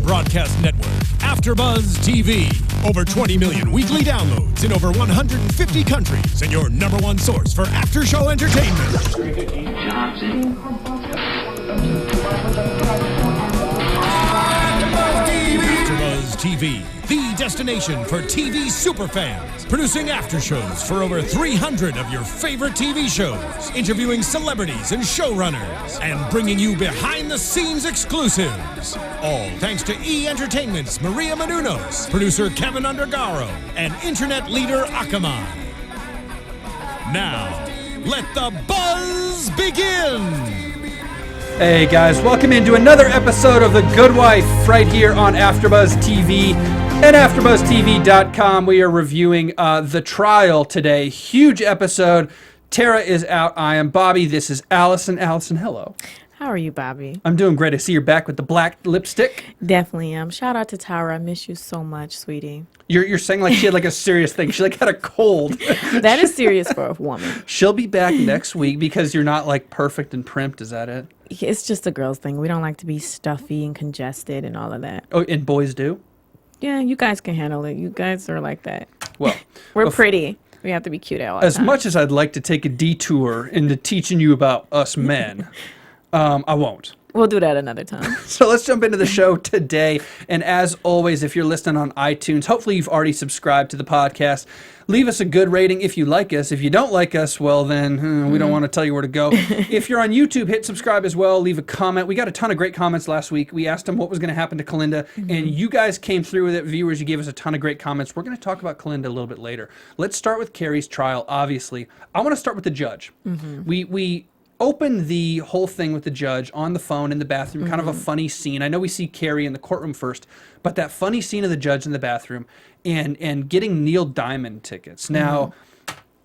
broadcast network, AfterBuzz TV. Over 20 million weekly downloads in over 150 countries, and your number one source for after-show entertainment. AfterBuzz TV, the destination for TV superfans. Producing aftershows for over 300 of your favorite TV shows. Interviewing celebrities and showrunners. And bringing you behind-the-scenes exclusives. All thanks to E! Entertainment's Maria Menounos, producer Kevin Undergaro, and internet leader Akamai. Now, let the buzz begin! Hey guys, welcome into another episode of The Good Wife right here on AfterBuzz TV and AfterBuzzTV.com. We are reviewing The Trial today. Huge episode. Tara is out. I am Bobby. This is Alison. Alison, hello. How are you, Bobby? I'm doing great. I see you're back with the black lipstick. Definitely am. Shout out to Tara. I miss you so much, sweetie. You're saying like she had like a serious thing. She like had a cold. That is serious for a woman. She'll be back next week because you're not like perfect and primped. Is that it? It's just a girl's thing. We don't like to be stuffy and congested and all of that. Oh, and boys do? Yeah, you guys can handle it. You guys are like that. Well, we're pretty. We have to be cute all the time. As much as I'd like to take a detour into teaching you about us men, I won't. We'll do that another time. So let's jump into the show today. And as always, if you're listening on iTunes, hopefully you've already subscribed to the podcast. Leave us a good rating if you like us. If you don't like us, well, then we don't want to tell you where to go. If you're on YouTube, hit subscribe as well. Leave a comment. We got a ton of great comments last week. We asked them what was going to happen to Kalinda, and you guys came through with it. Viewers, you gave us a ton of great comments. We're going to talk about Kalinda a little bit later. Let's start with Carrie's trial, obviously. I want to start with the judge. We open the whole thing with the judge on the phone in the bathroom, kind of a funny scene. I know we see Carrie in the courtroom first, but that funny scene of the judge in the bathroom and getting Neil Diamond tickets. Now,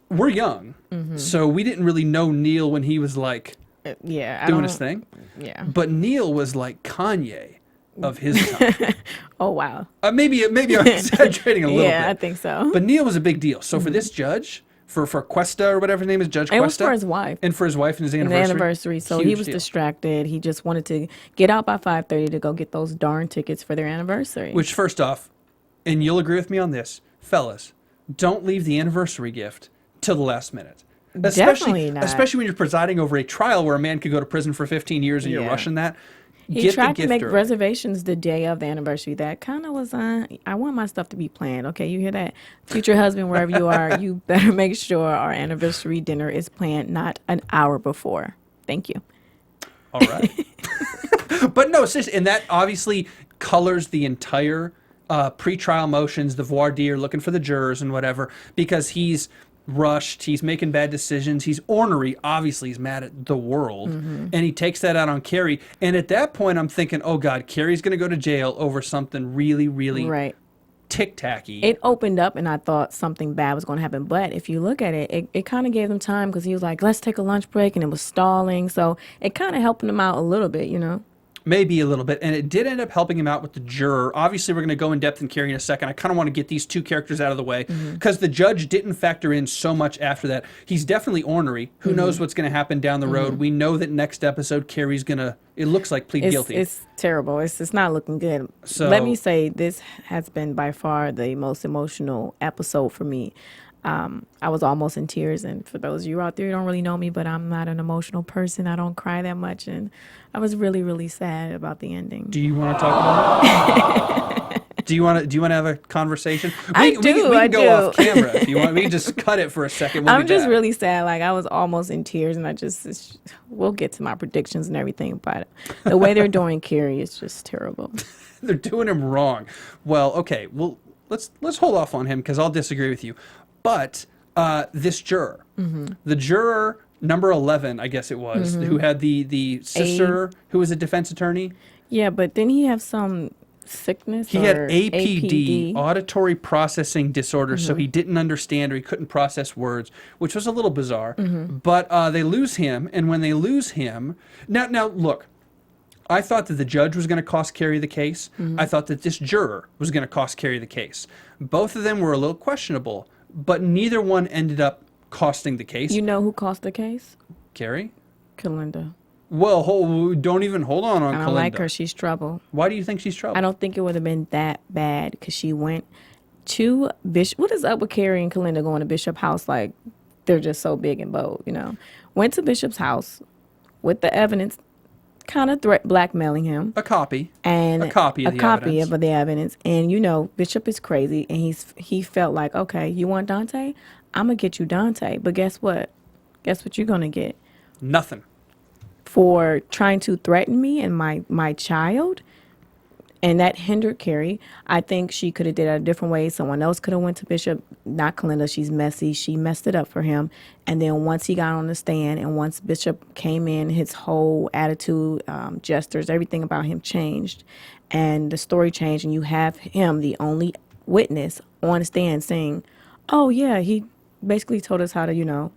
we're young, so we didn't really know Neil when he was like doing his thing. Yeah. But Neil was like Kanye of his time. Oh, wow. Maybe I'm exaggerating a little bit. Yeah, I think so. But Neil was a big deal. So for this judge, for Cuesta or whatever his name is, Judge Cuesta. It was for his wife. And for his wife and his anniversary. The anniversary. So he was distracted. He just wanted to get out by 5:30 to go get those darn tickets for their anniversary. Which, first off, and you'll agree with me on this, fellas, don't leave the anniversary gift till the last minute. Definitely not. Especially when you're presiding over a trial where a man could go to prison for 15 years and you're rushing that. He tried to make reservations the day of the anniversary. That kind of was, I want my stuff to be planned. Okay, you hear that? Future husband, wherever you are, you better make sure our anniversary dinner is planned not an hour before. Thank you. All right. But no, seriously, and that obviously colors the entire pre-trial motions, the voir dire, looking for the jurors and whatever, because he's rushed, he's making bad decisions, he's ornery, obviously he's mad at the world, and he takes that out on Carrie. And at that point I'm thinking, oh God, Carrie's going to go to jail over something really, really tic-tacky. It opened up and I thought something bad was going to happen, but if you look at it, it kind of gave them time because he was like, let's take a lunch break, and it was stalling, so it kind of helped him out a little bit, you know. Maybe a little bit, and it did end up helping him out with the juror. Obviously, we're going to go in depth in Carrie in a second. I kind of want to get these two characters out of the way because the judge didn't factor in so much after that. He's definitely ornery. Who knows what's going to happen down the road? We know that next episode, Carrie's going to, it looks like, plead guilty. It's terrible. It's not looking good. So, let me say, this has been by far the most emotional episode for me. I was almost in tears, and for those of you out there who don't really know me, but I'm not an emotional person. I don't cry that much, and I was really, really sad about the ending. Do you want to talk about it? Do you want to have a conversation? We can go off camera if you want. We can just cut it for a second. I'm just really sad. Like, I was almost in tears, and we'll get to my predictions and everything, but the way they're doing Carrie is just terrible. They're doing him wrong. Well, okay. Well, let's hold off on him because I'll disagree with you. But this juror, the juror number 11, I guess it was, who had the sister who was a defense attorney. Yeah, but didn't he have some sickness? He had APD, auditory processing disorder, so he didn't understand or he couldn't process words, which was a little bizarre. But they lose him, and when they lose him, now look, I thought that the judge was going to cost Carrie the case. I thought that this juror was going to cost Carrie the case. Both of them were a little questionable, but neither one ended up costing the case. You know who cost the case? Carrie? Kalinda. Well, don't even hold on I don't Kalinda. like her. She's trouble. Why do you think she's trouble? I don't think it would have been that bad because she went to Bishop. What is up with Carrie and Kalinda going to Bishop house like they're just so big and bold, you know? Went to Bishop's house with the evidence, kind of blackmailing him. A copy. And a copy of the evidence. And you know, Bishop is crazy, and he felt like, okay, you want Dante? I'm gonna get you Dante. But guess what? Guess what you're gonna get? Nothing. For trying to threaten me and my child. And that hindered Carrie. I think she could have did it a different way. Someone else could have went to Bishop, not Kalinda. She's messy. She messed it up for him. And then once he got on the stand and once Bishop came in, his whole attitude, gestures, everything about him changed. And the story changed. And you have him, the only witness, on the stand saying, oh, yeah, he basically told us how to, you know,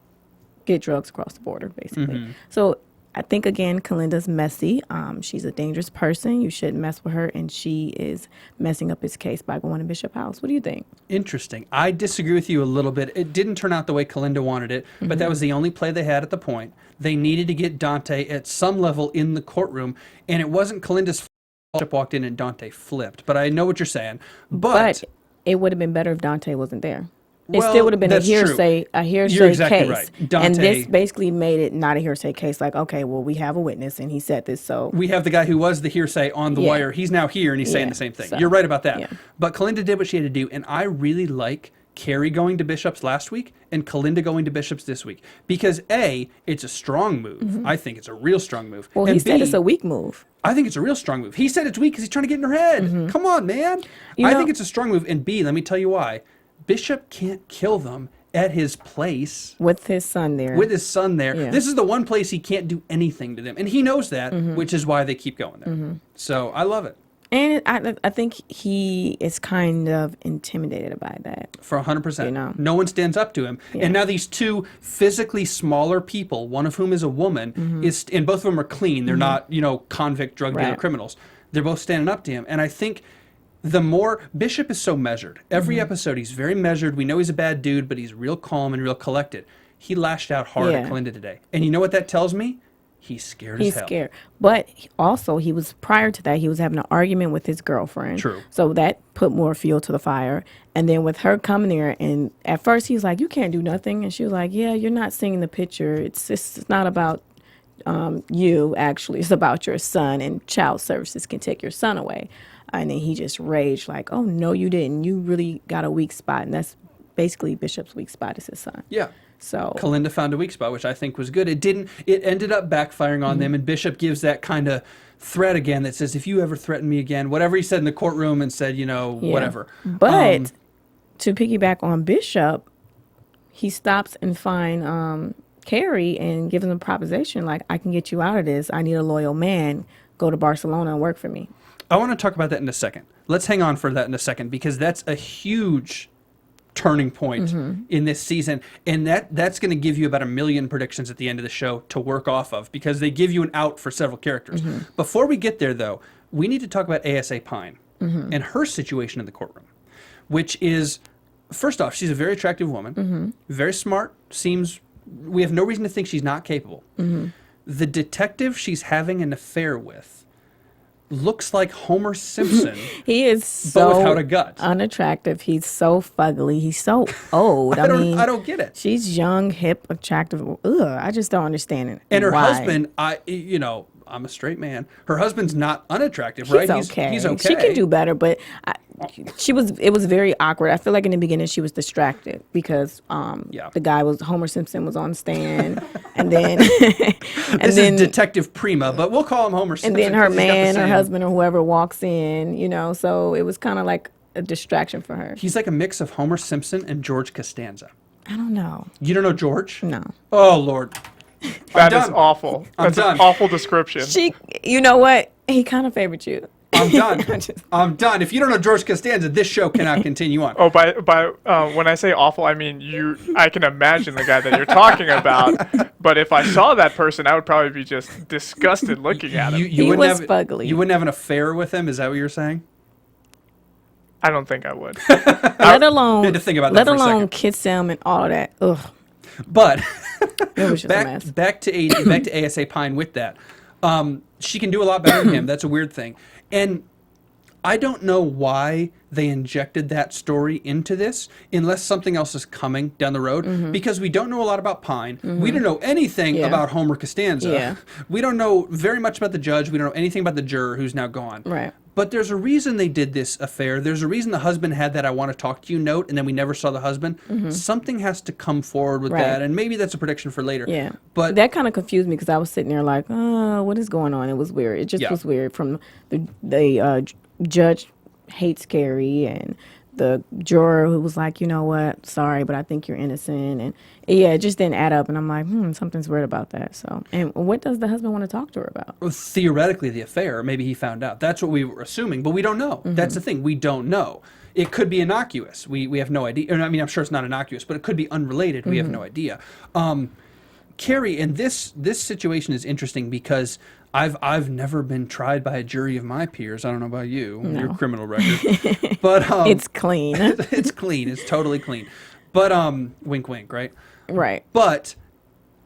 get drugs across the border, basically. Mm-hmm. So I think, again, Kalinda's messy. She's a dangerous person. You shouldn't mess with her, and she is messing up his case by going to Bishop House. What do you think? Interesting. I disagree with you a little bit. It didn't turn out the way Kalinda wanted it, but that was the only play they had at the point. They needed to get Dante at some level in the courtroom, and it wasn't Kalinda's fault. Bishop walked in and Dante flipped. But I know what you're saying. But it would have been better if Dante wasn't there. It well, still would have been a true. hearsay You're exactly case. Right. Dante, and this basically made it not a hearsay case. Like, okay, well, we have a witness and he said this, so. We have the guy who was the hearsay on the wire. He's now here and he's saying the same thing. So, you're right about that. Yeah. But Kalinda did what she had to do. And I really like Carrie going to Bishop's last week and Kalinda going to Bishop's this week. Because A, it's a strong move. Mm-hmm. I think it's a real strong move. Well, he said it's a weak move. I think it's a real strong move. He said it's weak because he's trying to get in her head. Mm-hmm. Come on, man. I think it's a strong move. And B, let me tell you why. Bishop can't kill them at his place. With his son there. Yeah. This is the one place he can't do anything to them. And he knows that, which is why they keep going there. Mm-hmm. So I love it. And I think he is kind of intimidated by that. For 100%. You know? No one stands up to him. Yeah. And now these two physically smaller people, one of whom is a woman, and both of them are clean. They're not, convict drug dealer criminals. They're both standing up to him. And I think the more Bishop is so measured. Every episode, he's very measured. We know he's a bad dude, but he's real calm and real collected. He lashed out hard at Kalinda today. And you know what that tells me? He's scared as hell. He's scared. But also, prior to that, he was having an argument with his girlfriend. True. So that put more fuel to the fire. And then with her coming there, and at first he was like, you can't do nothing. And she was like, yeah, you're not seeing the picture. It's not about you, actually. It's about your son, and child services can take your son away. And then he just raged like, oh, no, you didn't. You really got a weak spot. And that's basically Bishop's weak spot is his son. Yeah. So Kalinda found a weak spot, which I think was good. It ended up backfiring on them. And Bishop gives that kind of threat again that says, if you ever threaten me again, whatever he said in the courtroom and said, whatever. But to piggyback on Bishop, he stops and finds Carrie and gives him a proposition like, I can get you out of this. I need a loyal man. Go to Barcelona and work for me. I want to talk about that in a second. Let's hang on for that in a second because that's a huge turning point in this season. And that's going to give you about 1 million predictions at the end of the show to work off of because they give you an out for several characters. Before we get there, though, we need to talk about ASA Pine and her situation in the courtroom, which is, first off, she's a very attractive woman, very smart, we have no reason to think she's not capable. The detective she's having an affair with looks like Homer Simpson. He is so but without a gut. Unattractive. He's so fugly. He's so old. I don't get it. She's young, hip, attractive. Ugh, I just don't understand it. And her husband, I'm a straight man. Her husband's not unattractive, right? He's okay. She can do better, but it was very awkward. I feel like in the beginning she was distracted because the guy Homer Simpson was on the stand, and then this is Detective Prima, but we'll call him Homer Simpson. And then her husband or whoever walks in, so it was kind of like a distraction for her. He's like a mix of Homer Simpson and George Costanza. I don't know. You don't know George? No. Oh Lord. That is awful. That's an awful description. You know what? He kind of favored you. I'm done. I'm done. If you don't know George Costanza, this show cannot continue on. Oh, by when I say awful, I mean I can imagine the guy that you're talking about. But if I saw that person, I would probably be just disgusted looking at him. He was fugly. You wouldn't have an affair with him? Is that what you're saying? I don't think I would. Let alone had to think about that let alone kiss him and all of that. Ugh. But it was just a mess. back to ASA Pine with that. She can do a lot better than him. That's a weird thing. And I don't know why they injected that story into this unless something else is coming down the road, because we don't know a lot about Pine. We don't know anything about Homer Costanza. Yeah. We don't know very much about the judge. We don't know anything about the juror who's now gone. Right. But there's a reason they did this affair. There's a reason the husband had that "I want to talk to you" note, and then we never saw the husband. Something has to come forward with that, and maybe that's a prediction for later. Yeah. But that kind of confused me because I was sitting there like, oh, what is going on? It was weird. It just was weird. From the judge hates Carrie, and the juror who was like, you know what, sorry, but I think you're innocent. And it just didn't add up. And I'm like, something's weird about that. So, and what does the husband want to talk to her about? Well, theoretically, the affair, maybe he found out. That's what we were assuming, but we don't know. That's the thing. We don't know. It could be innocuous. We have no idea. I mean, I'm sure it's not innocuous, but it could be unrelated. We have no idea. Carrie, and this situation is interesting because I've never been tried by a jury of my peers. I don't know about you, your criminal record, but It's clean. it's clean. It's totally clean. But wink, wink, right? Right. But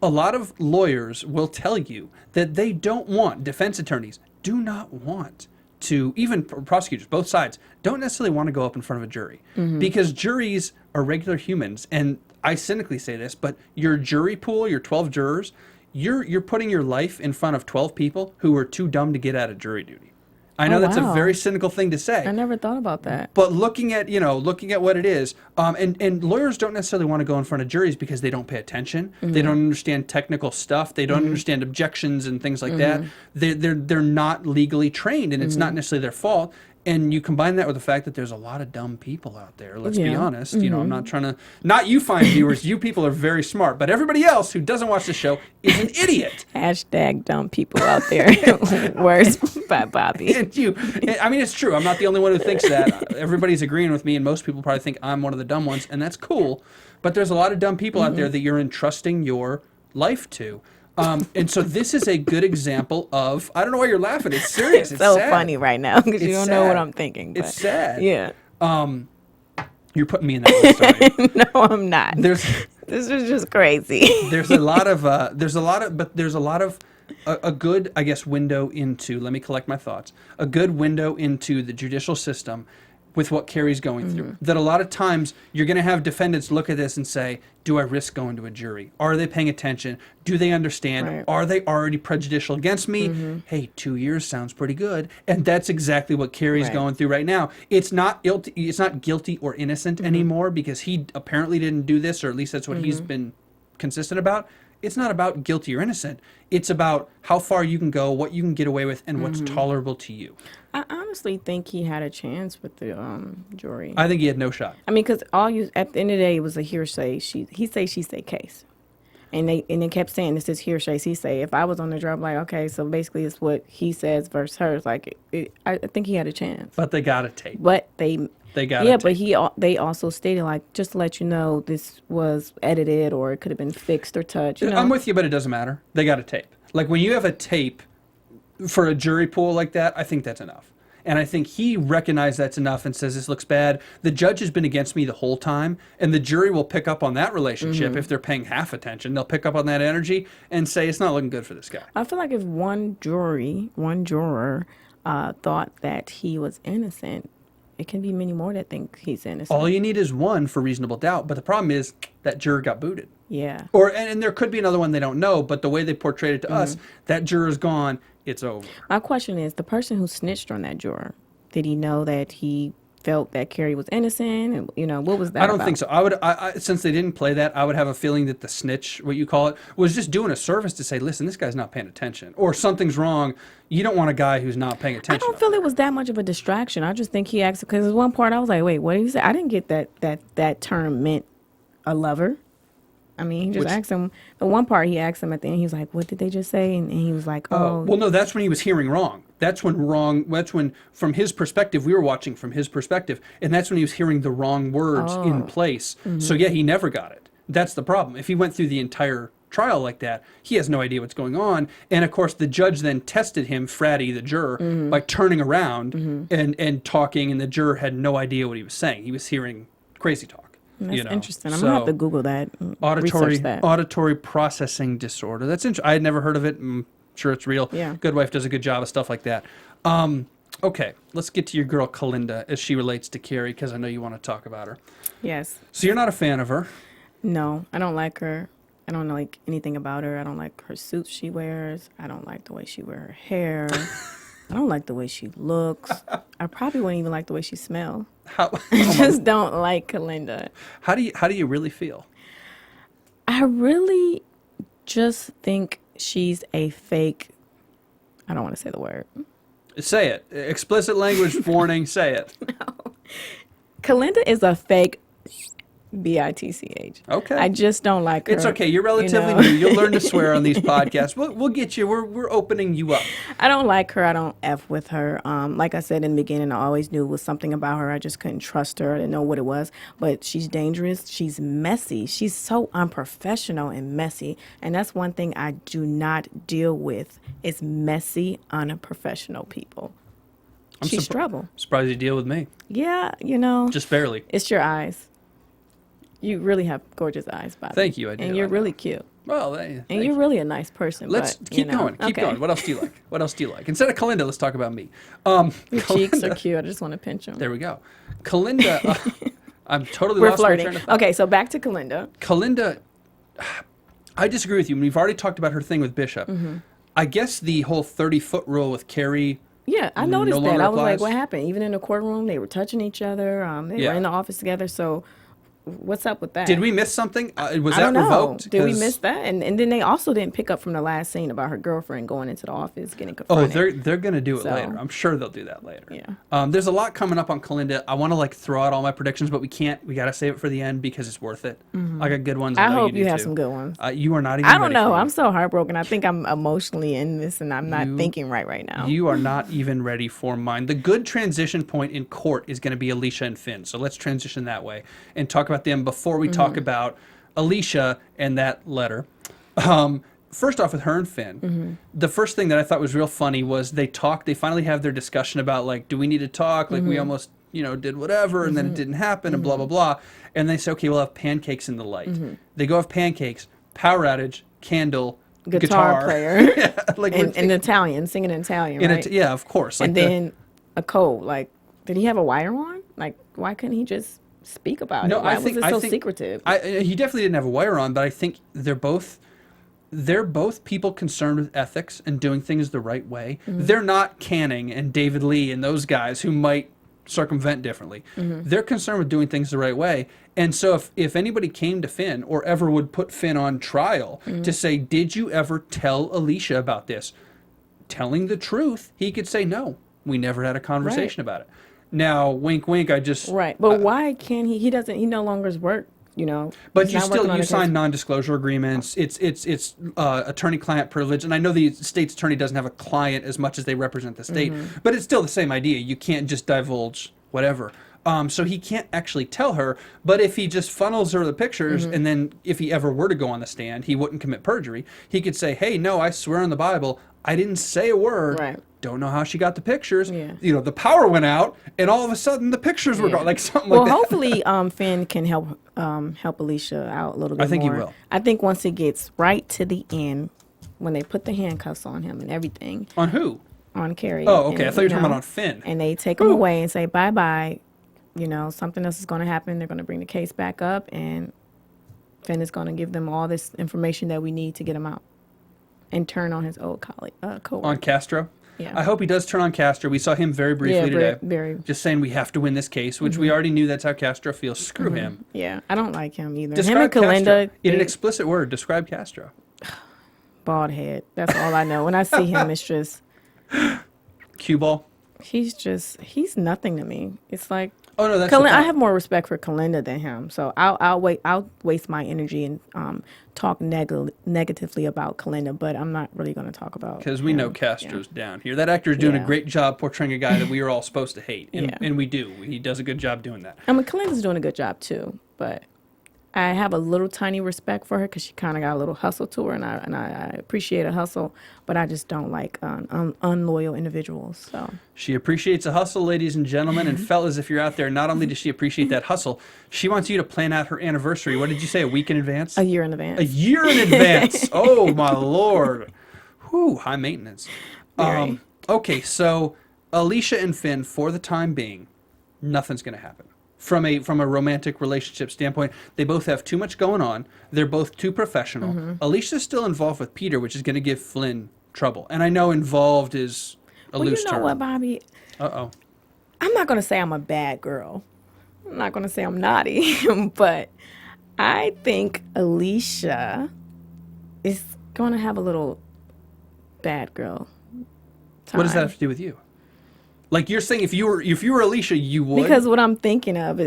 a lot of lawyers will tell you that they don't want, defense attorneys do not want to, even prosecutors, both sides, don't necessarily want to go up in front of a jury because juries are regular humans. And I cynically say this, but your jury pool, your 12 jurors, you're putting your life in front of 12 people who are too dumb to get out of jury duty. I know that's a very cynical thing to say. I never thought about that. But looking at what it is, and lawyers don't necessarily want to go in front of juries because they don't pay attention. They don't understand technical stuff. They don't understand objections and things like that. They're not legally trained, and it's not necessarily their fault. And you combine that with the fact that there's a lot of dumb people out there. Let's be honest. I'm not trying to, not you fine viewers. You people are very smart, but everybody else who doesn't watch the show is an idiot. Hashtag dumb people out there. Words by Bobby. And I mean, it's true. I'm not the only one who thinks that. Everybody's agreeing with me, and most people probably think I'm one of the dumb ones, and that's cool. But there's a lot of dumb people out there that you're entrusting your life to. And so this is a good example of, I don't know why you're laughing. It's serious. It's so sad. funny right now because you don't know what sad. I'm thinking. But It's sad. yeah. You're putting me in that list already. No, I'm not. There's This is just crazy. there's a lot of a good, I guess, window into, let me collect my thoughts, a good window into the judicial system with what Carrie's going through. That a lot of times you're going to have defendants look at this and say, do I risk going to a jury? Are they paying attention? Do they understand? Right. Are they already prejudicial against me? Hey, 2 years sounds pretty good. And that's exactly what Carrie's going through right now. It's not guilty or innocent anymore because he apparently didn't do this, or at least that's what he's been consistent about. It's not about guilty or innocent. It's about how far you can go, what you can get away with, and what's tolerable to you. I honestly think he had a chance with the jury. I think he had no shot. I mean, because at the end of the day, it was a hearsay. He say, she say case. And they kept saying this is hearsay, he say. If I was on the jury, I'm like, okay, so basically it's what he says versus hers. Like, I think he had a chance. But they got a tape. But They got yeah, a tape. but they also stated, like, just to let you know, this was edited or it could have been fixed or touched. You know? I'm with you, but it doesn't matter. They got a tape. Like, when you have a tape for a jury pool like that, I think that's enough. And I think he recognized that's enough and says, this looks bad. The judge has been against me the whole time. And the jury will pick up on that relationship if they're paying half attention. They'll pick up on that energy and say, it's not looking good for this guy. I feel like if one juror thought that he was innocent, it can be many more that think he's innocent. All you need is one for reasonable doubt. But the problem is that juror got booted. Yeah. And there could be another one they don't know, but the way they portrayed it to us, that juror's gone, it's over. My question is, the person who snitched on that juror, did he know that he felt that Carrie was innocent? And, you know, what was that I don't about? think so. I since they didn't play that, I would have a feeling that the snitch, what you call it, was just doing a service to say, listen, this guy's not paying attention. Or something's wrong. You don't want a guy who's not paying attention. I don't feel it was that much of a distraction. I just think he asked, because at one part I was like, wait, what did he say? I didn't get that term meant a lover. I mean, he just asked him. The one part he asked him at the end, he was like, what did they just say? And he was like, oh. Well, no, that's when he was hearing wrong. That's when, from his perspective, we were watching from his perspective, and that's when he was hearing the wrong words in place. So, yeah, he never got it. That's the problem. If he went through the entire trial like that, he has no idea what's going on. And, of course, the judge then tested him, Fratty, the juror, by turning around and talking, and the juror had no idea what he was saying. He was hearing crazy talk. That's you know? interesting. I'm going to have to Google that. Research that. Auditory processing disorder. That's interesting. I had never heard of it. sure it's real. Yeah. Good Wife does a good job of stuff like that. Okay, let's get to your girl Kalinda as she relates to Carrie, because I know you want to talk about her. Yes. So you're not a fan of her. No, I don't like her. I don't like anything about her. I don't like her suits she wears. I don't like the way she wears her hair. I don't like the way she looks. I probably wouldn't even like the way she smells. I just don't like Kalinda. How do you really feel? I really just think she's a fake. I don't want to say the word. Say it. Explicit language warning. Say it. Kalinda is a fake bitch. Okay. I just don't like her. It's okay. You're relatively new. You'll learn to swear on these podcasts. We'll get you. We're opening you up. I don't like her. I don't F with her. Like I said in the beginning, I always knew it was something about her. I just couldn't trust her. I didn't know what it was. But she's dangerous. She's messy. She's so unprofessional and messy. And that's one thing I do not deal with is messy, unprofessional people. She's trouble. Surprised you deal with me. Yeah, you know. Just barely. It's your eyes. You really have gorgeous eyes, Bobby. Thank you, I do. And you're really cute. Well, and you're really a nice person. Let's keep going. Keep going. What else do you like? What else do you like? Instead of Kalinda, let's talk about me. Your cheeks are cute. I just want to pinch them. There we go. Kalinda, I'm totally We're lost my flirting. train of thought. Okay, so back to Kalinda. Kalinda, I disagree with you. We've already talked about her thing with Bishop. Mm-hmm. I guess the whole 30-foot rule with Carrie. Yeah, I noticed no that. longer I was like, applies? what happened? Even in the courtroom, they were touching each other. They were in the office together. So what's up with that? Did we miss something? Was I that don't know. revoked? Did we miss that? And then they also didn't pick up from the last scene about her girlfriend going into the office getting Oh, confronted. they're going to do it So- later. I'm sure they'll do that later. Yeah. There's a lot coming up on Kalinda. I want to throw out all my predictions, but we can't. We got to save it for the end because it's worth it. I got good ones. I know hope do you have too. some good ones. You are not even. I don't ready know. for I'm it. so heartbroken. I think I'm emotionally in this, and I'm not thinking right now. You are not even ready for mine. The good transition point in court is going to be Alicia and Finn. So let's transition that way and talk about them before we talk about Alicia and that letter. First off, with her and Finn, the first thing that I thought was real funny was they finally have their discussion about, do we need to talk? We almost, did whatever, and then it didn't happen, and blah, blah, blah. And they say, okay, we'll have pancakes in the light. They go have pancakes, power outage, candle, Guitar player. yeah, in Italian, singing in Italian, right? Yeah, of course. And then a code. Did he have a wire on? Why couldn't he just speak about it? Why was it so secretive? He definitely didn't have a wire on, but I think they're both people concerned with ethics and doing things the right way. They're not Canning and David Lee and those guys who might circumvent differently. They're concerned with doing things the right way. And so if anybody came to Finn or ever would put Finn on trial to say, did you ever tell Alicia about this? Telling the truth, he could say, no, we never had a conversation about it. Now, wink, wink, Right. But why can't he? He no longer work, But he's you not working on sign non-disclosure agreements. It's attorney-client privilege. And I know the state's attorney doesn't have a client as much as they represent the state, but it's still the same idea. You can't just divulge whatever. So he can't actually tell her, but if he just funnels her the pictures, and then if he ever were to go on the stand, he wouldn't commit perjury. He could say, hey, no, I swear on the Bible, I didn't say a word. Right. Don't know how she got the pictures. Yeah. The power went out, and all of a sudden the pictures were gone, something like that. Well, hopefully Finn can help Alicia out a little bit more. I think he will. I think once it gets right to the end, when they put the handcuffs on him and everything. On who? On Carrie. Oh, okay. And, I thought you were talking about on Finn. And they take him away and say, bye-bye. Something else is going to happen. They're going to bring the case back up, and Finn is going to give them all this information that we need to get him out and turn on his old colleague, coworker. On Castro? Yeah. I hope he does turn on Castro. We saw him very briefly today. Very. Just saying we have to win this case, which we already knew that's how Castro feels. Screw him. Yeah, I don't like him either. Describe him and Castro. Kalinda, In an explicit word, describe Castro. bald head. That's all I know. When I see him, it's just... Cue ball? He's nothing to me. It's like... Oh, no, that's I have more respect for Kalinda than him, so I'll waste my energy and talk negatively about Kalinda, but I'm not really going to talk about because we him. know Castro's down here. That actor is doing a great job portraying a guy that we are all supposed to hate, and we do. He does a good job doing that. I mean, Kalinda's doing a good job too, but I have a little tiny respect for her because she kind of got a little hustle to her, and I appreciate a hustle, but I just don't like unloyal individuals. So she appreciates a hustle, ladies and gentlemen, and fellas, if you're out there, not only does she appreciate that hustle, she wants you to plan out her anniversary. What did you say? A week in advance? a year in advance. A year in advance. Oh my Lord. Whew, high maintenance. Very. Okay, so Alicia and Finn, for the time being, nothing's going to happen. From a romantic relationship standpoint, they both have too much going on. They're both too professional. Alicia's still involved with Peter, which is going to give Flynn trouble. And I know involved is a loose term. Well, you know what, Bobby? Uh-oh. I'm not going to say I'm a bad girl. I'm not going to say I'm naughty. But I think Alicia is going to have a little bad girl time. What does that have to do with you? Like you're saying, if you were Alicia, you would. Because what I'm thinking of,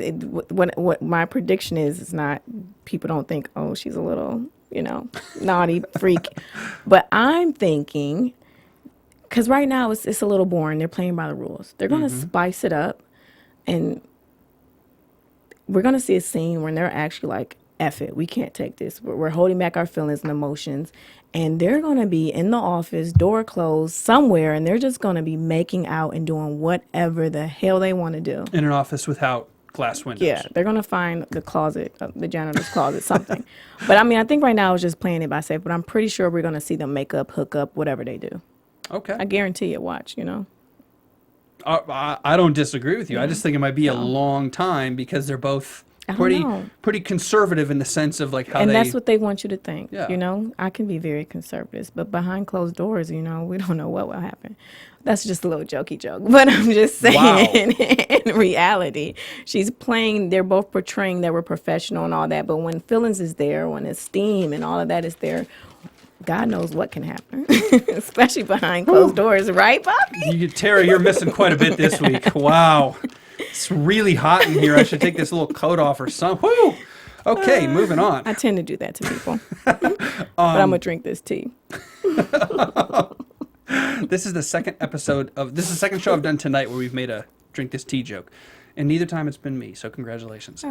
what my prediction is not people don't think, oh, she's a little, naughty freak, but I'm thinking, because right now it's a little boring. They're playing by the rules. They're gonna spice it up, and we're gonna see a scene when they're actually like, F it, we can't take this. We're holding back our feelings and emotions. And they're going to be in the office, door closed, somewhere, and they're just going to be making out and doing whatever the hell they want to do. In an office without glass windows. Yeah, they're going to find the closet, the janitor's closet, something. But, I think right now it's just playing it by safe, but I'm pretty sure we're going to see them make up, hook up, whatever they do. Okay. I guarantee it, watch, I don't disagree with you. I just think it might be a long time because they're both pretty conservative in the sense of like how and they... that's what they want you to think. Yeah. I can be very conservative, but behind closed doors, we don't know what will happen. That's just a little jokey joke, but I'm just saying in reality, they're both portraying that we're professional and all that, but when feelings is there, when esteem and all of that is there, God knows what can happen, especially behind closed doors, right, Bobby? Tara, you're missing quite a bit this week. Wow. It's really hot in here. I should take this little coat off or something. Woo! Okay, moving on. I tend to do that to people. But I'm going to drink this tea. This is the second show I've done tonight where we've made a drink this tea joke. And neither time it's been me, so congratulations.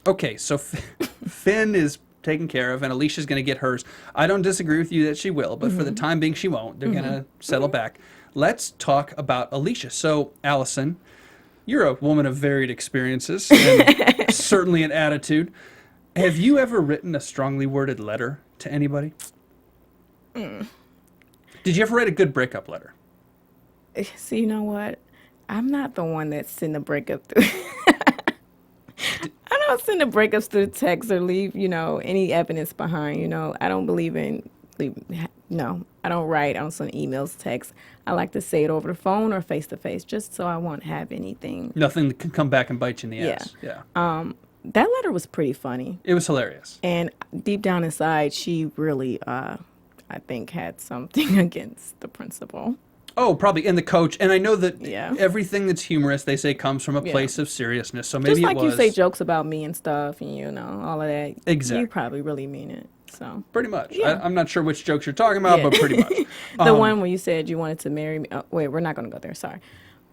Okay, so Finn is taken care of, and Alicia's going to get hers. I don't disagree with you that she will, but for the time being, she won't. They're going to settle back. Let's talk about Alicia. So, Alison, you're a woman of varied experiences, and certainly an attitude. Have you ever written a strongly worded letter to anybody? Did you ever write a good breakup letter? So you know what? I'm not the one that send the breakup through. I don't send the breakups through text or leave, any evidence behind. I don't believe in no. I don't write. I don't send emails, text. I like to say it over the phone or face to face, just so I won't have anything. Nothing that can come back and bite you in the ass. Yeah. That letter was pretty funny. It was hilarious. And deep down inside, she really, I think, had something against the principal. Oh, probably. And the coach. And I know that Yeah. everything that's humorous, they say, comes from a place of seriousness. So maybe just like it was. you say jokes about me and stuff, and all of that. Exactly. You probably really mean it. So Pretty much. Yeah. I'm not sure which jokes you're talking about, but pretty much. The one where you said you wanted to marry me. Oh, wait, we're not going to go there. Sorry.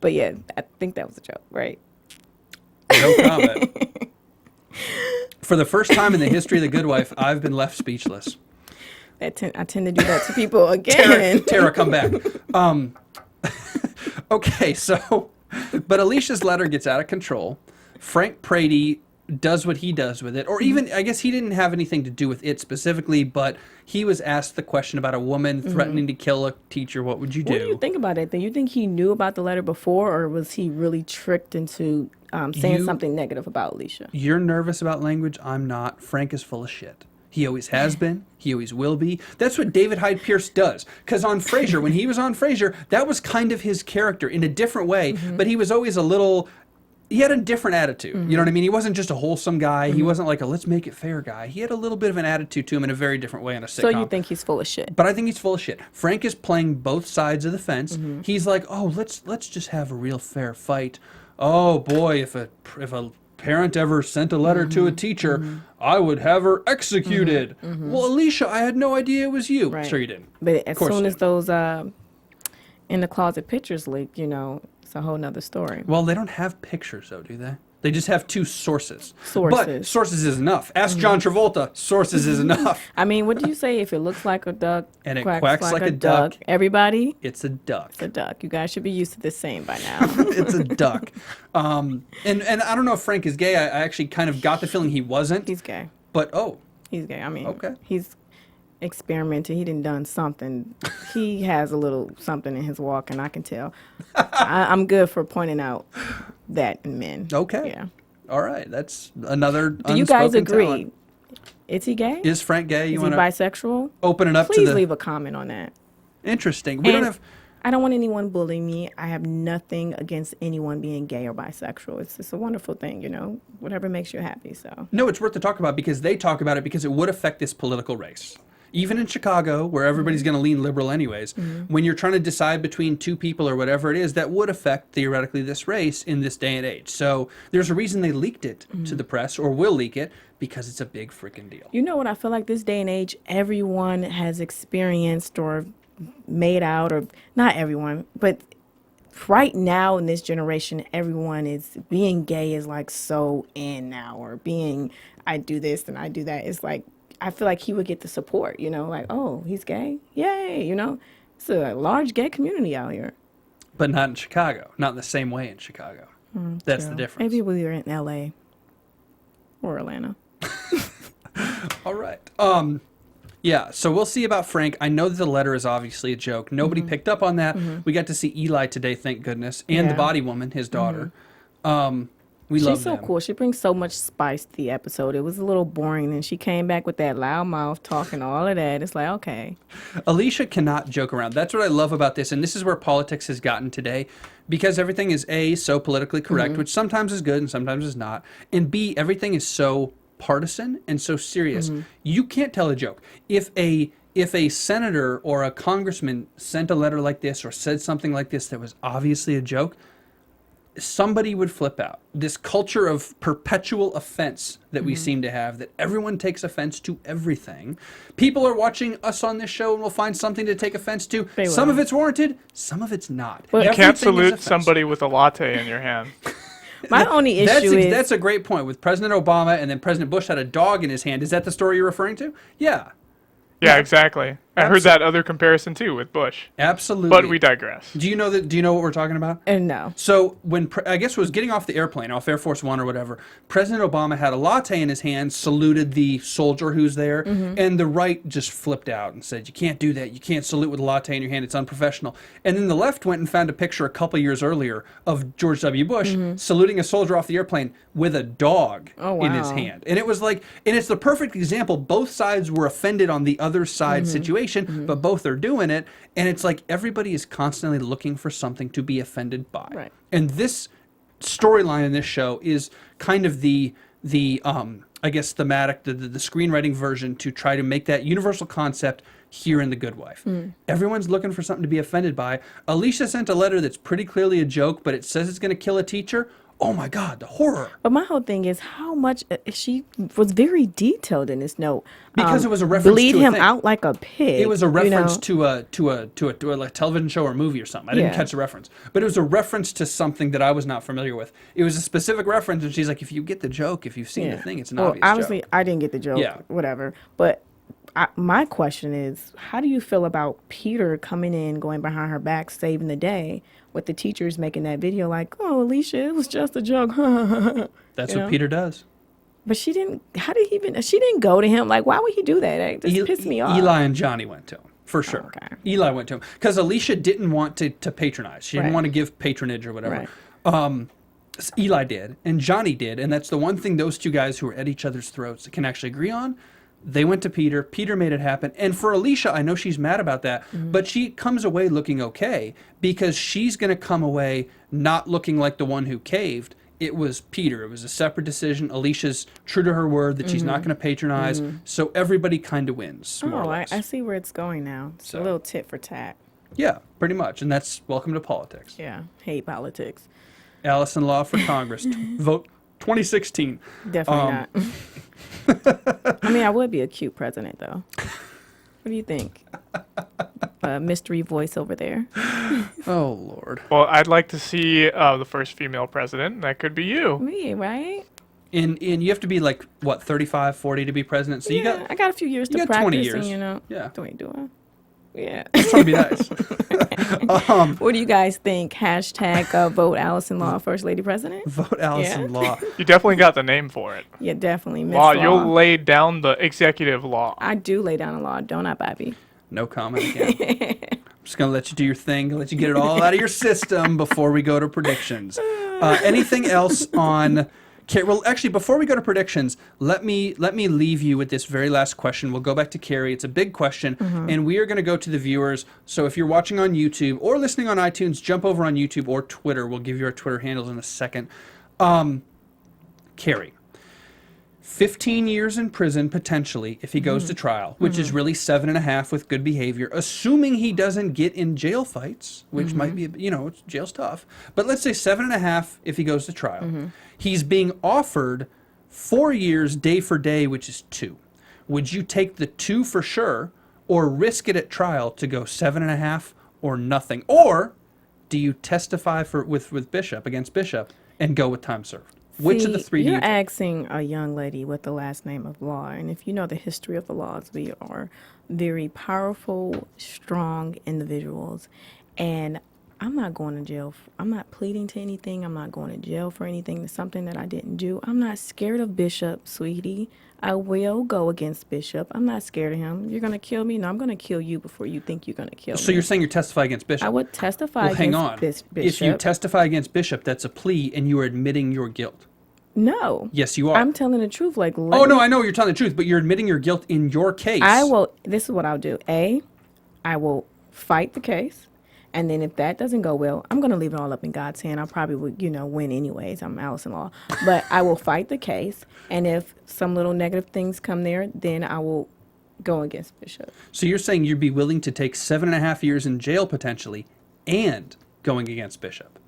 But yeah, I think that was a joke, right? No comment. For the first time in the history of The Good Wife, I've been left speechless. I tend to do that to people again. Tara, come back. Okay, so, but Alicia's letter gets out of control. Frank Prady does what he does with it, or even, I guess he didn't have anything to do with it specifically, but he was asked the question about a woman threatening to kill a teacher. What would you do? What do you think about it? Do you think he knew about the letter before, or was he really tricked into saying something negative about Alicia? You're nervous about language. I'm not. Frank is full of shit. He always has been. He always will be. That's what David Hyde Pierce does. Because on Frasier, when he was on Frasier, that was kind of his character in a different way. But he was always he had a different attitude. You know what I mean? He wasn't just a wholesome guy. He wasn't like a let's make it fair guy. He had a little bit of an attitude to him in a very different way in a sitcom. So you think he's full of shit? But I think he's full of shit. Frank is playing both sides of the fence. He's like, oh, let's just have a real fair fight. Oh boy, if a parent ever sent a letter to a teacher, I would have her executed. Well, Alicia, I had no idea it was you. Right. Sure you didn't. But as soon as those in the closet pictures leaked, it's a whole nother story. Well, they don't have pictures, though, do they? They just have two sources. Sources. But sources is enough. Ask John Travolta. Sources is enough. I mean, what do you say? If it looks like a duck And it quacks like a duck. duck. Everybody? It's a duck. It's a duck. You guys should be used to this saying by now. It's a duck. And I don't know if Frank is gay. I actually kind of got the feeling he wasn't. He's gay. But, He's gay. I mean, Okay. he's experimented. He done something. He has a little something in his walk, and I can tell. I'm good for pointing out that in men. Okay. Yeah. All right. That's another. Do you guys agree? Talent. Is he gay? Is Frank gay? You Is he want to bisexual? open it up Please to the. leave a comment on that. Interesting. We don't have. I don't want anyone bullying me. I have nothing against anyone being gay or bisexual. It's a wonderful thing, whatever makes you happy. So No, it's worth to talk about because they talk about it because it would affect this political race. Even in Chicago, where everybody's going to lean liberal anyways, when you're trying to decide between two people or whatever it is, that would affect, theoretically, this race in this day and age. So there's a reason they leaked it to the press, or will leak it, because it's a big freaking deal. you know what I feel like this day and age, everyone has experienced or made out, or not everyone, but right now in this generation, everyone is being gay is like so in now, or being I do this and I do that. It's like I feel like he would get the support, like, oh, he's gay, yay, it's a large gay community out here. But not in Chicago, not in the same way in Chicago. That's True. the difference. Maybe we were in LA or Atlanta. All right. Yeah, so we'll see about Frank. I know that the letter is obviously a joke. Nobody picked up on that. We got to see Eli today, thank goodness, and the body woman, his daughter. We love She's so them. cool. She brings so much spice to the episode. It was a little boring, and she came back with that loud mouth talking all of that. It's like, okay. Alicia cannot joke around. That's what I love about this, and this is where politics has gotten today, because everything is A, so politically correct, which sometimes is good and sometimes is not, and B, everything is so partisan and so serious. You can't tell a joke. If a senator or a congressman sent a letter like this or said something like this that was obviously a joke, somebody would flip out. This culture of perpetual offense that we seem to have, that everyone takes offense to everything. People are watching us on this show and will find something to take offense to. They Some will. of it's warranted, some of it's not. But You Everything can't is salute offensive. somebody with a latte in your hand. My only issue is That's a great point. With President Obama and then President Bush had a dog in his hand. Is that the story you're referring to? Yeah. Yeah, exactly. I heard that other comparison too with Bush. Absolutely. But we digress. Do you know what we're talking about? no. So when I guess it was getting off the airplane, off Air Force One or whatever, President Obama had a latte in his hand, saluted the soldier who's there, and the right just flipped out and said, "You can't do that. You can't salute with a latte in your hand. It's unprofessional." And then the left went and found a picture a couple years earlier of George W. Bush saluting a soldier off the airplane with a dog in his wow. hand. And it was like, and it's the perfect example. Both sides were offended on the other side situation, but both are doing it. And it's like everybody is constantly looking for something to be offended by. Right. And this storyline in this show is kind of the I guess thematic, the screenwriting version to try to make that universal concept here in The Good Wife. Everyone's looking for something to be offended by. Alicia sent a letter that's pretty clearly a joke, but it says it's going to kill a teacher. Oh my God, the horror. But my whole thing is how much she was very detailed in this note. Because it was a reference bleed to a him thing. out like a pig. It was a reference you know? to a like television show or movie or something. I didn't Yeah. catch the reference, but it was a reference to something that I was not familiar with. It was a specific reference, and she's like, "If you get the joke, if you've seen the thing, it's an obvious obviously, joke." I didn't get the joke. Yeah. Whatever. But my question is, how do you feel about Peter coming in, going behind her back, saving the day, with the teachers making that video like, "Oh, Alicia, it was just a joke." That's You what know? Peter does. But she didn't. How did he even? She didn't go to him. Like, why would he do that? It just pissed me off. Eli and Johnny went to him, for sure. Okay. Eli went to him. Because Alicia didn't want to patronize. She didn't Right. want to give patronage or whatever. Right. Eli did, and Johnny did, and that's the one thing those two guys who are at each other's throats can actually agree on. They went to Peter. Peter made it happen. And for Alicia, I know she's mad about that, but she comes away looking okay because she's going to come away not looking like the one who caved. It was Peter. It was a separate decision. Alicia's true to her word that she's not going to patronize. So everybody kind of wins, more or Oh, less. I see where it's going now. It's So. a little tit for tat. Yeah, pretty much. And that's welcome to politics. Yeah, hate politics. Alison Law for Congress. Vote 2016. Definitely not. I mean, I would be a cute president, though. What do you think? Mystery voice over there. Oh, Lord. Well, I'd like to see the first female president. That could be you. Me, right? And you have to be like, what, 35, 40 to be president? So you got I got a few years you to got 20 practice years. and, Yeah. do what you're doing. Yeah. Just trying to be nice. What do you guys think? Hashtag vote Alison Law First Lady President? Vote Alison Law. You definitely got the name for it. Yeah, definitely. Miss Law, Law. you'll lay down the executive law. I do lay down a law, don't I, Bobby? No comment again. I'm just going to let you do your thing, let you get it all out of your system before we go to predictions. Anything else on... Well, actually, before we go to predictions, let me leave you with this very last question. We'll go back to Carrie. It's a big question, and we are going to go to the viewers. So if you're watching on YouTube or listening on iTunes, jump over on YouTube or Twitter. We'll give you our Twitter handles in a second. Carrie, 15 years in prison, potentially, if he goes to trial, which is really 7.5 with good behavior, assuming he doesn't get in jail fights, which might be, jail's tough. But let's say 7.5 if he goes to trial. He's being offered 4 years day for day, which is 2. Would you take the 2 for sure, or risk it at trial to go 7.5 or nothing? Or do you testify with Bishop, against Bishop, and go with time served? Which of the three do you You're take? asking a young lady with the last name of Law, and if you know the history of the laws, we are very powerful, strong individuals, and I'm not going to jail. I'm not pleading to anything. I'm not going to jail for anything. It's something that I didn't do. I'm not scared of Bishop, sweetie. I will go against Bishop. I'm not scared of him. You're going to kill me? No, I'm going to kill you before you think you're going to kill me. So you're saying you're testifying against Bishop? I would testify Well, hang against on. Bishop. If you testify against Bishop, that's a plea, and you are admitting your guilt. No. Yes, you are. I'm telling the truth. Like, Oh, no, I know you're telling the truth, but you're admitting your guilt in your case. I will. This is what I'll do. I will fight the case. And then if that doesn't go well, I'm going to leave it all up in God's hand. I probably would, win anyways. I'm Alison Law. But I will fight the case. And if some little negative things come there, then I will go against Bishop. So you're saying you'd be willing to take 7.5 years in jail potentially and going against Bishop?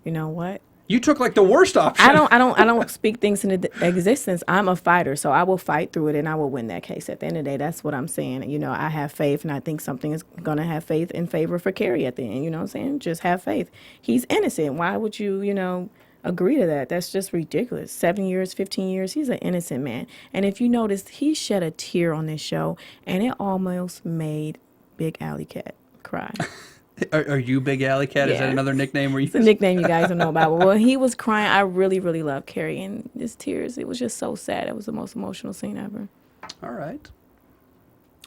You know what? You took like the worst option. I don't speak things into existence. I'm a fighter, so I will fight through it and I will win that case. At the end of the day, that's what I'm saying. I have faith, and I think something is going to have faith in favor for Carrie at the end. You know what I'm saying? Just have faith. He's innocent. Why would you, agree to that? That's just ridiculous. 7 years, 15 years. He's an innocent man. And if you notice, he shed a tear on this show, and it almost made Big Alley Cat cry. Are you Big Alley Cat? Yeah. Is that another nickname? It's a nickname you guys don't know about. But when he was crying, I really, really loved Carrie. And his tears, it was just so sad. It was the most emotional scene ever. All right.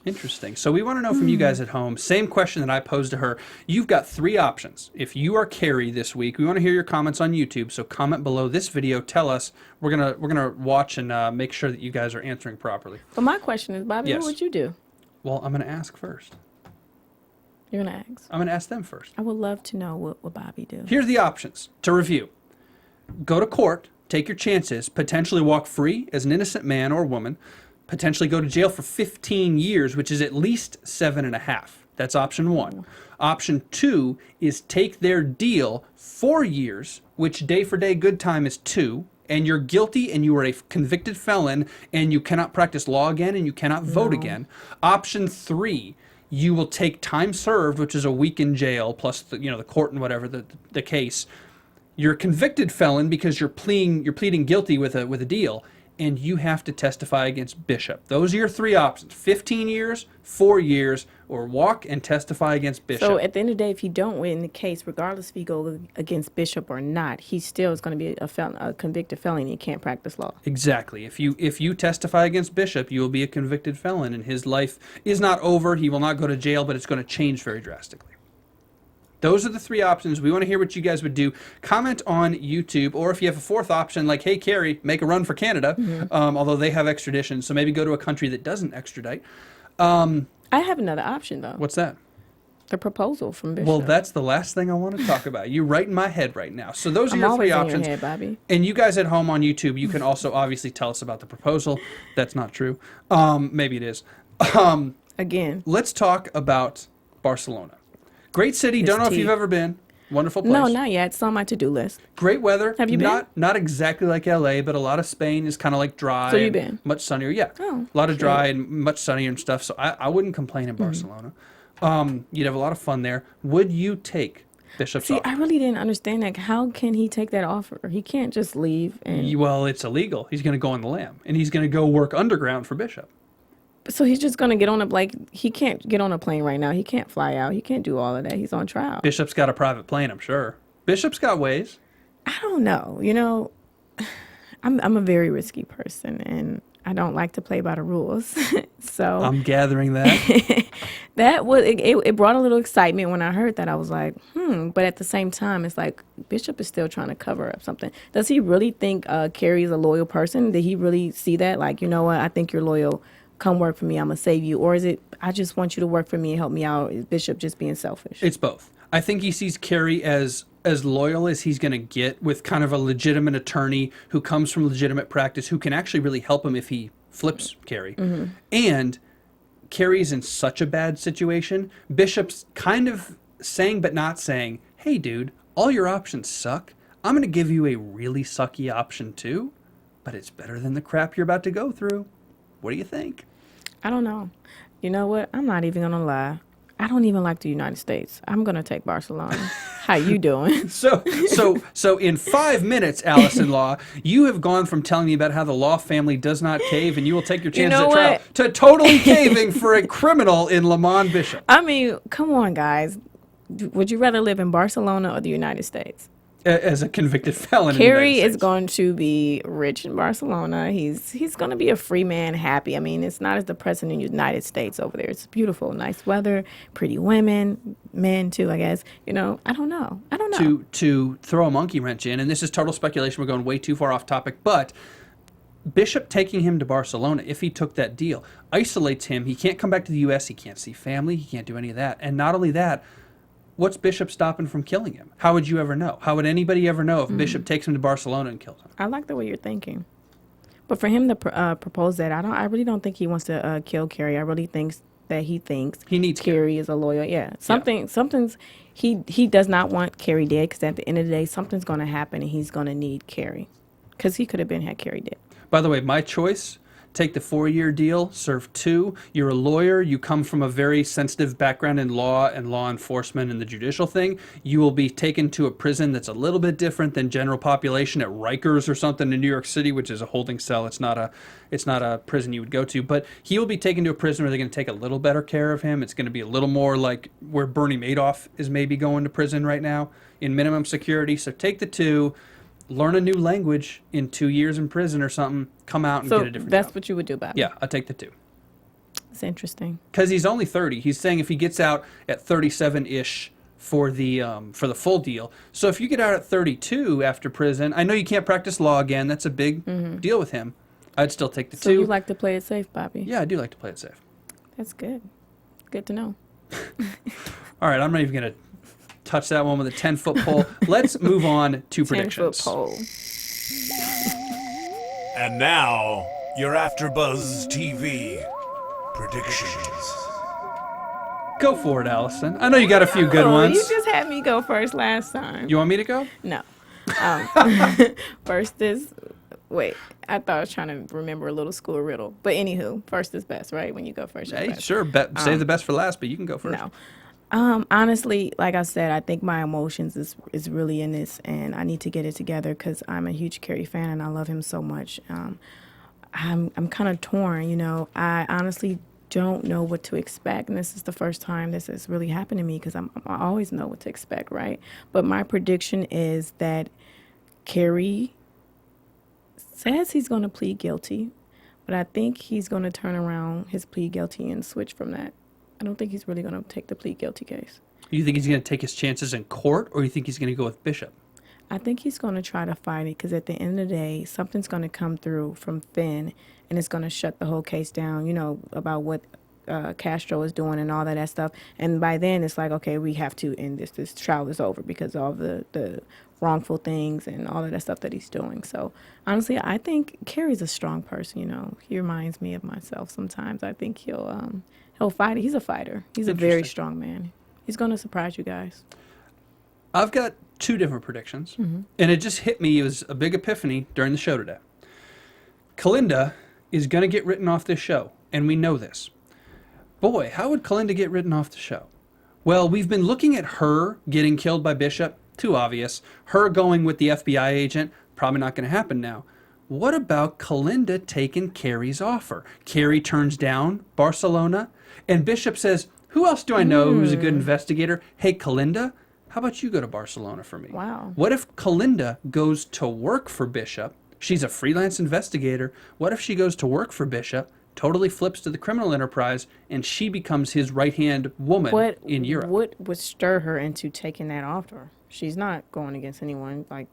Interesting. So we want to know from you guys at home, same question that I posed to her. You've got 3 options. If you are Carrie this week, we want to hear your comments on YouTube. So comment below this video. Tell us. We're gonna watch and make sure that you guys are answering properly. But my question is, Bobby, Yes. what would you do? Well, I'm going to ask first. You're going to ask? I'm going to ask them first. I would love to know what would Bobby do. Here's the options to review. Go to court, take your chances, potentially walk free as an innocent man or woman, potentially go to jail for 15 years, which is at least 7.5. That's option 1. Option 2 is take their deal 4 years, which day for day good time is 2, and you're guilty and you are a convicted felon and you cannot practice law again and you cannot vote again. Option 3, you will take time served, which is a week in jail, plus the court and whatever the case. You're a convicted felon because you're pleading guilty with a deal, and you have to testify against Bishop. Those are your 3 options: 15 years, 4 years, or walk and testify against Bishop. So at the end of the day, if you don't win the case, regardless if you go against Bishop or not, he still is going to be a convicted felon, and he can't practice law. Exactly. If you testify against Bishop, you will be a convicted felon, and his life is not over. He will not go to jail, but it's going to change very drastically. Those are the 3 options. We want to hear what you guys would do. Comment on YouTube, or if you have a 4th option, like, hey, Carrie, make a run for Canada, although they have extradition, so maybe go to a country that doesn't extradite. I have another option, though. What's that? The proposal from Bishop. Well, that's the last thing I want to talk about. You're right in my head right now. So those are I'm your 3 always in options. your head, Bobby. And you guys at home on YouTube, you can also obviously tell us about the proposal. That's not true. Maybe it is. Again. Let's talk about Barcelona. Great city. Don't know if you've ever been. Wonderful place. No, not yet. It's on my to-do list. Great weather. Have you been? Not exactly like LA, but a lot of Spain is kind of like dry. So you've and been? much sunnier. Yeah. Oh, a lot of dry and much sunnier and stuff. So I wouldn't complain in Barcelona. You'd have a lot of fun there. Would you take Bishop's offer? I really didn't understand that. How can he take that offer? He can't just leave and... Well, it's illegal. He's going to go on the lam, and he's going to go work underground for Bishop. So he's just gonna get on a he can't get on a plane right now. He can't fly out. He can't do all of that. He's on trial. Bishop's got a private plane, I'm sure. Bishop's got ways. I don't know. I'm a very risky person, and I don't like to play by the rules. So I'm gathering that. it brought a little excitement when I heard that. I was like, But at the same time, it's like Bishop is still trying to cover up something. Does he really think Carrie is a loyal person? Did he really see that? Like, you know what? I think you're loyal. Come work for me. I'm gonna save you. Or is it I just want you to work for me and help me out? Is Bishop just being selfish? It's both. I think he sees Carrie as loyal as he's going to get, with kind of a legitimate attorney who comes from legitimate practice, who can actually really help him if he flips Carrie. Mm-hmm. And Carrie's in such a bad situation. Bishop's kind of saying but not saying, hey, dude, all your options suck. I'm going to give you a really sucky option too, but it's better than the crap you're about to go through. What do you think? I don't know. You know what? I'm not even gonna lie. I don't even like the United States. I'm gonna take Barcelona. How you doing? So in 5 minutes, Alison Law, you have gone from telling me about how the Law family does not cave and you will take your chances at trial to totally caving for a criminal in Lamont Bishop. I mean, come on, guys. Would you rather live in Barcelona or the United States? As a convicted felon. Carrie is going to be rich in Barcelona. He's going to be a free man, happy. I mean, it's not as the president of the United States over there. It's beautiful, nice weather, pretty women, men too, I guess. I don't know. To throw a monkey wrench in, and this is total speculation. We're going way too far off topic, but Bishop taking him to Barcelona, if he took that deal, isolates him. He can't come back to the U.S. He can't see family. He can't do any of that. And not only that, what's Bishop stopping from killing him? How would you ever know? How would anybody ever know if Bishop takes him to Barcelona and kills him? I like the way you're thinking. But for him to propose that, I really don't think he wants to kill Carrie. I really think that he thinks he needs Carrie is a loyal. Yeah, something's he does not want Carrie dead, because at the end of the day, something's going to happen and he's going to need Carrie, because he could have had Carrie dead. By the way, my choice. Take the 4-year deal, serve 2. You're a lawyer. You come from a very sensitive background in law and law enforcement and the judicial thing. You will be taken to a prison that's a little bit different than general population at Rikers or something in New York City, which is a holding cell. It's not a prison you would go to. But he will be taken to a prison where they're going to take a little better care of him. It's going to be a little more like where Bernie Madoff is maybe going to prison right now in minimum security. So take the 2. Learn a new language in 2 years in prison or something, come out and get a different that's job. What you would do, Bobby? Yeah, I'll take the 2. It's interesting. Because he's only 30. He's saying if he gets out at 37-ish for the full deal. So if you get out at 32 after prison, I know you can't practice law again. That's a big deal with him. I'd still take the 2. So you like to play it safe, Bobby? Yeah, I do like to play it safe. That's good. Good to know. All right, I'm not even going to touch that one with a 10-foot pole. Let's move on to predictions. 10-foot pole. And now, your AfterBuzz TV predictions. Go for it, Allison. I know you got a few good ones. You just had me go first last time. You want me to go? No. First is... Wait, I thought I was trying to remember a little school riddle. But anywho, first is best, right? When you go first, Hey, best. sure. Save the best for last, but you can go first. No. Honestly, like I said, I think my emotions is really in this, and I need to get it together because I'm a huge Carrie fan and I love him so much. I'm kind of torn, I honestly don't know what to expect, and this is the first time this has really happened to me because I always know what to expect, right? But my prediction is that Carrie says he's going to plead guilty, but I think he's going to turn around his plea guilty and switch from that. I don't think he's really going to take the plea guilty case. You think he's going to take his chances in court, or you think he's going to go with Bishop? I think he's going to try to fight it because at the end of the day, something's going to come through from Finn, and it's going to shut the whole case down, about what Castro is doing and all that stuff. And by then, it's like, okay, we have to end this. This trial is over because of all the wrongful things and all of that stuff that he's doing. So, honestly, I think Carrie's a strong person, He reminds me of myself sometimes. I think he'll fight it. He's a fighter. He's a very strong man. He's going to surprise you guys. I've got 2 different predictions, and it just hit me. It was a big epiphany during the show today. Kalinda is going to get written off this show, and we know this. Boy, how would Kalinda get written off the show? Well, we've been looking at her getting killed by Bishop. Too obvious. Her going with the FBI agent, probably not going to happen now. what about Kalinda taking Carrie's offer? Carrie turns down Barcelona, and Bishop says, who else do I know who's a good investigator? Hey, Kalinda, how about you go to Barcelona for me? Wow. What if Kalinda goes to work for Bishop? She's a freelance investigator. What if she goes to work for Bishop, totally flips to the criminal enterprise, and she becomes his right-hand woman in Europe? What would stir her into taking that offer? She's not going against anyone. Like,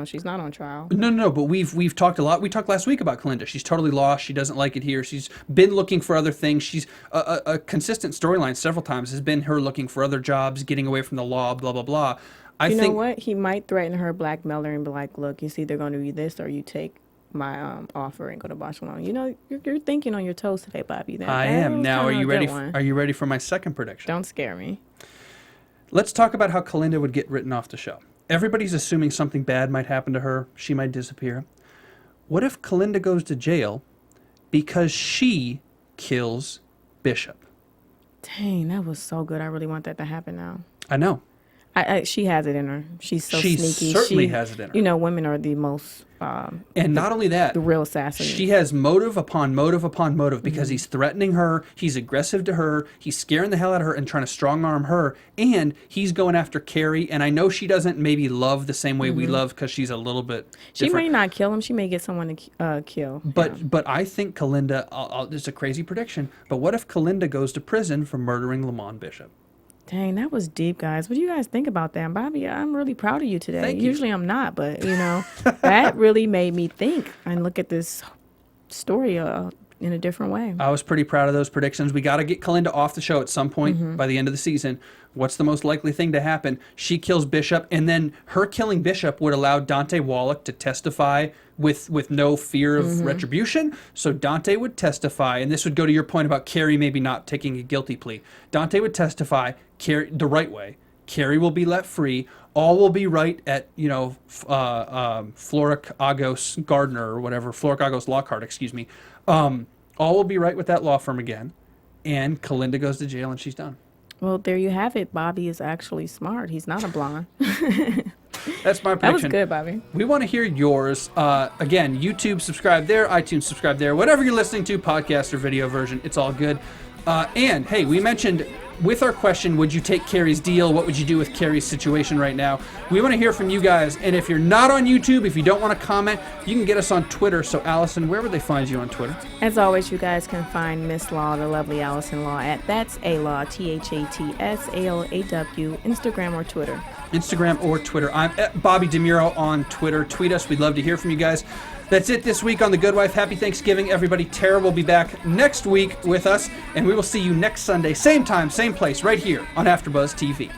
she's not on trial. No. But we've talked a lot. We talked last week about Kalinda. She's totally lost. She doesn't like it here. She's been looking for other things. She's a consistent storyline several times has been her looking for other jobs, getting away from the law, blah, blah, blah. I think, know what? He might threaten her, blackmail her, and be like, look, it's either going to be this or you take my offer and go to Barcelona. You're thinking on your toes today, Bobby. I am. Now, are you ready? Are you ready for my second prediction? Don't scare me. Let's talk about how Kalinda would get written off the show. Everybody's assuming something bad might happen to her. She might disappear. What if Kalinda goes to jail because she kills Bishop? Dang, that was so good. I really want that to happen now. I know. She has it in her. She's so she sneaky. She certainly has it in her. Women are the most... and not only that, the real assassin. She has motive upon motive upon motive because he's threatening her, he's aggressive to her, he's scaring the hell out of her and trying to strong-arm her, and he's going after Carrie, and I know she doesn't maybe love the same way we love because she's a little bit She different. may not kill him. She may get someone to kill. But I think Kalinda, it's a crazy prediction, but what if Kalinda goes to prison for murdering Lamont Bishop? Dang, that was deep, guys. What do you guys think about that? Bobby, I'm really proud of you today. Thank you. Usually I'm not, but, that really made me think and look at this story in a different way. I was pretty proud of those predictions. We got to get Kalinda off the show at some point by the end of the season. What's the most likely thing to happen? She kills Bishop, and then her killing Bishop would allow Dante Wallach to testify with no fear of retribution. So Dante would testify, and this would go to your point about Carrie maybe not taking a guilty plea. Dante would testify Carrie the right way. Carrie will be let free. All will be right at, Florrick Agos Gardner or whatever, Florrick Agos Lockhart, excuse me. All will be right with that law firm again, and Kalinda goes to jail and she's done. Well, there you have it. Bobby is actually smart. He's not a blonde. That's my prediction. That was good, Bobby. We want to hear yours. Again, YouTube, subscribe there. iTunes, subscribe there. Whatever you're listening to, podcast or video version, it's all good. And, hey, we mentioned with our question, would you take Carrie's deal? What would you do with Carrie's situation right now? We want to hear from you guys. And if you're not on YouTube, if you don't want to comment, you can get us on Twitter. So, Allison, where would they find you on Twitter? As always, you guys can find Miss Law, the lovely Alison Law, at That's A Law, ThatSALAW, Instagram or Twitter. Instagram or Twitter. I'm at Bobby DeMuro on Twitter. Tweet us. We'd love to hear from you guys. That's it this week on The Good Wife. Happy Thanksgiving, everybody. Tara will be back next week with us, and we will see you next Sunday, same time, same place, right here on AfterBuzz TV.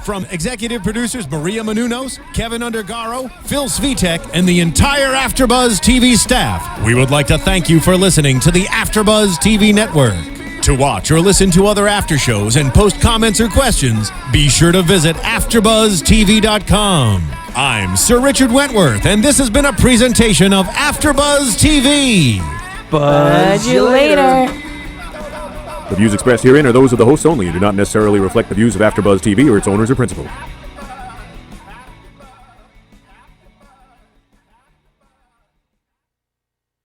From executive producers Maria Menounos, Kevin Undergaro, Phil Svitek, and the entire AfterBuzz TV staff, we would like to thank you for listening to the AfterBuzz TV network. To watch or listen to other after shows and post comments or questions, be sure to visit AfterBuzzTV.com. I'm Sir Richard Wentworth, and this has been a presentation of AfterBuzz TV. Buzz you later. The views expressed herein are those of the hosts only and do not necessarily reflect the views of AfterBuzz TV or its owners or principals.